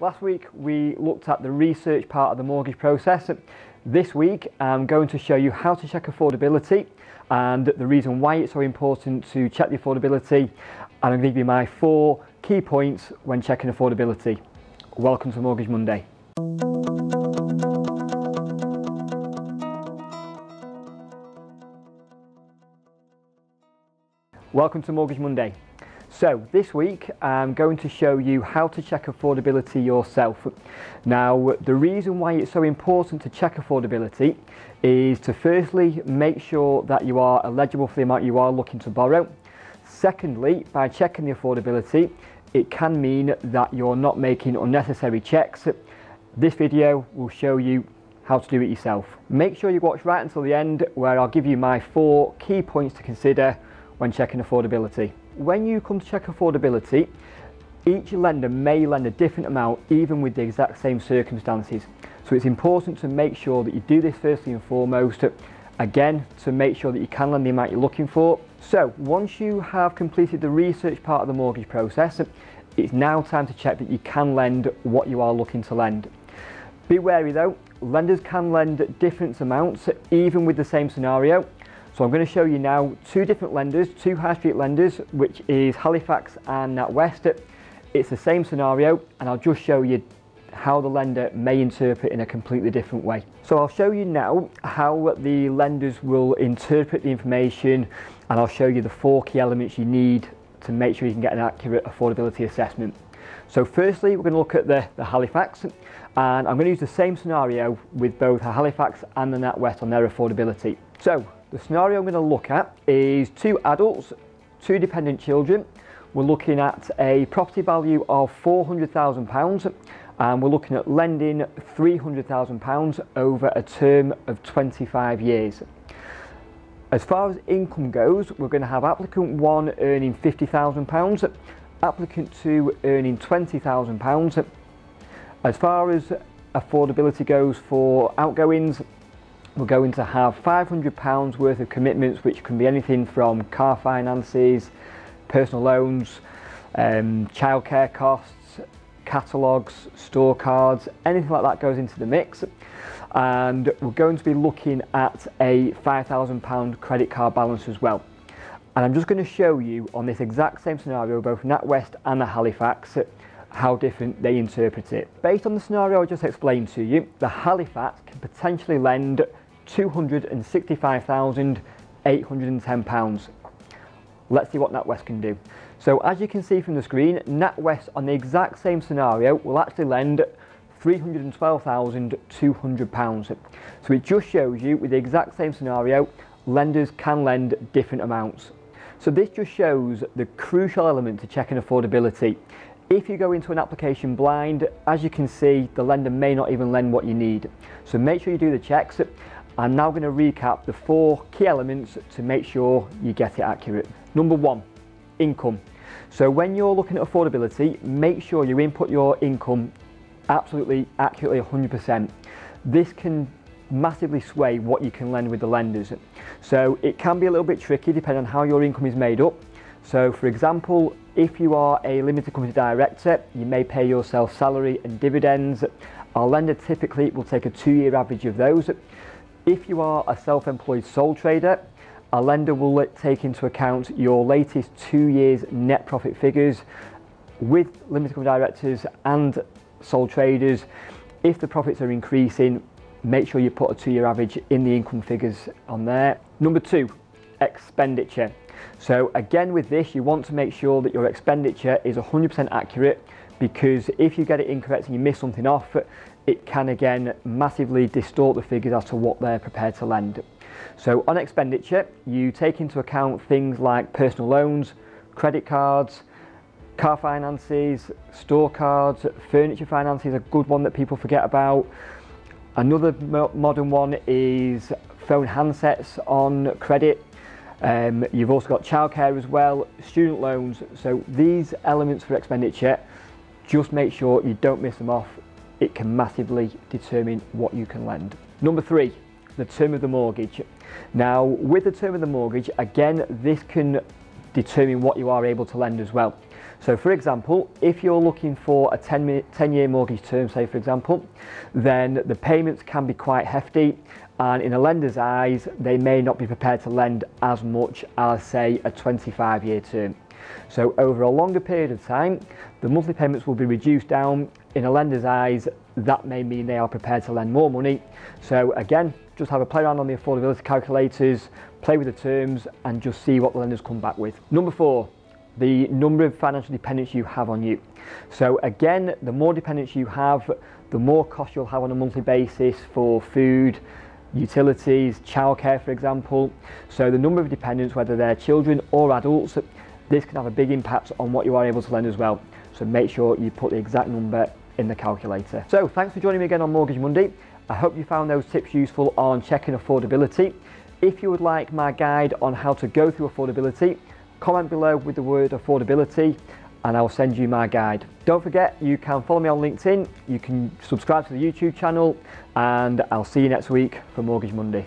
Last week we looked at the research part of the mortgage process. This week I'm going to show you how to check affordability and the reason why it's so important to check the affordability, and I'm going to give you my 4 key points when checking affordability. Welcome to Mortgage Monday. Welcome to Mortgage Monday. So this week I'm going to show you how to check affordability yourself. Now the reason why it's so important to check affordability is to firstly make sure that you are eligible for the amount you are looking to borrow. Secondly, by checking the affordability, it can mean that you're not making unnecessary checks. This video will show you how to do it yourself. Make sure you watch right until the end, where I'll give you my 4 key points to consider when checking affordability. When you come to check affordability, each lender may lend a different amount even with the exact same circumstances. So it's important to make sure that you do this firstly and foremost, again, to make sure that you can lend the amount you're looking for. So once you have completed the research part of the mortgage process, it's now time to check that you can lend what you are looking to lend. Be wary though, lenders can lend different amounts even with the same scenario. So I'm going to show you now 2 different lenders, 2 high street lenders, which is Halifax and NatWest. It's the same scenario, and I'll just show you how the lender may interpret in a completely different way. So I'll show you now how the lenders will interpret the information, and I'll show you the 4 key elements you need to make sure you can get an accurate affordability assessment. So firstly, we're going to look at the Halifax, and I'm going to use the same scenario with both the Halifax and the NatWest on their affordability. So the scenario I'm going to look at is 2 adults, 2 dependent children. We're looking at a property value of £400,000 and we're looking at lending £300,000 over a term of 25 years. As far as income goes, we're going to have applicant 1 earning £50,000, applicant 2 earning £20,000. As far as affordability goes for outgoings, we're going to have £500 worth of commitments, which can be anything from car finances, personal loans, childcare costs, catalogues, store cards, anything like that goes into the mix. And we're going to be looking at a £5,000 credit card balance as well. And I'm just going to show you on this exact same scenario, both NatWest and the Halifax, how different they interpret it. Based on the scenario I just explained to you, the Halifax can potentially lend £265,810. Let's see what NatWest can do. So as you can see from the screen, NatWest on the exact same scenario will actually lend £312,200. So it just shows you with the exact same scenario, lenders can lend different amounts. So this just shows the crucial element to checking affordability. If you go into an application blind, as you can see, the lender may not even lend what you need. So make sure you do the checks. I'm now going to recap the 4 key elements to make sure you get it accurate. Number 1, income. So when you're looking at affordability, make sure you input your income absolutely accurately 100%. This can massively sway what you can lend with the lenders. So it can be a little bit tricky depending on how your income is made up. So for example, if you are a limited company director, you may pay yourself salary and dividends. Our lender typically will take a 2-year average of those. If you are a self-employed sole trader, our lender will take into account your latest 2 years net profit figures. With limited company directors and sole traders, if the profits are increasing, make sure you put a 2-year average in the income figures on there. Number 2, expenditure. So again with this, you want to make sure that your expenditure is 100% accurate, because if you get it incorrect and you miss something off, it can again massively distort the figures as to what they're prepared to lend. So on expenditure, you take into account things like personal loans, credit cards, car finances, store cards, furniture finance is a good one that people forget about. Another modern one is phone handsets on credit. You've also got childcare as well, student loans. So these elements for expenditure, just make sure you don't miss them off. It can massively determine what you can lend. Number 3, the term of the mortgage. Now with the term of the mortgage, again, this can determine what you are able to lend as well. So for example, if you're looking for a 10-year mortgage term, say for example, then the payments can be quite hefty, and in a lender's eyes, they may not be prepared to lend as much as, say, a 25-year term. So over a longer period of time, the monthly payments will be reduced down. In a lender's eyes, that may mean they are prepared to lend more money. So again, just have a play around on the affordability calculators, play with the terms, and just see what the lenders come back with. Number 4, the number of financial dependents you have on you. So again, the more dependents you have, the more cost you'll have on a monthly basis for food, utilities, childcare, for example. So the number of dependents, whether they're children or adults, this can have a big impact on what you are able to lend as well. So make sure you put the exact number in the calculator. So thanks for joining me again on Mortgage Monday. I hope you found those tips useful on checking affordability. If you would like my guide on how to go through affordability, comment below with the word affordability and I'll send you my guide. Don't forget, you can follow me on LinkedIn, you can subscribe to the YouTube channel, and I'll see you next week for Mortgage Monday.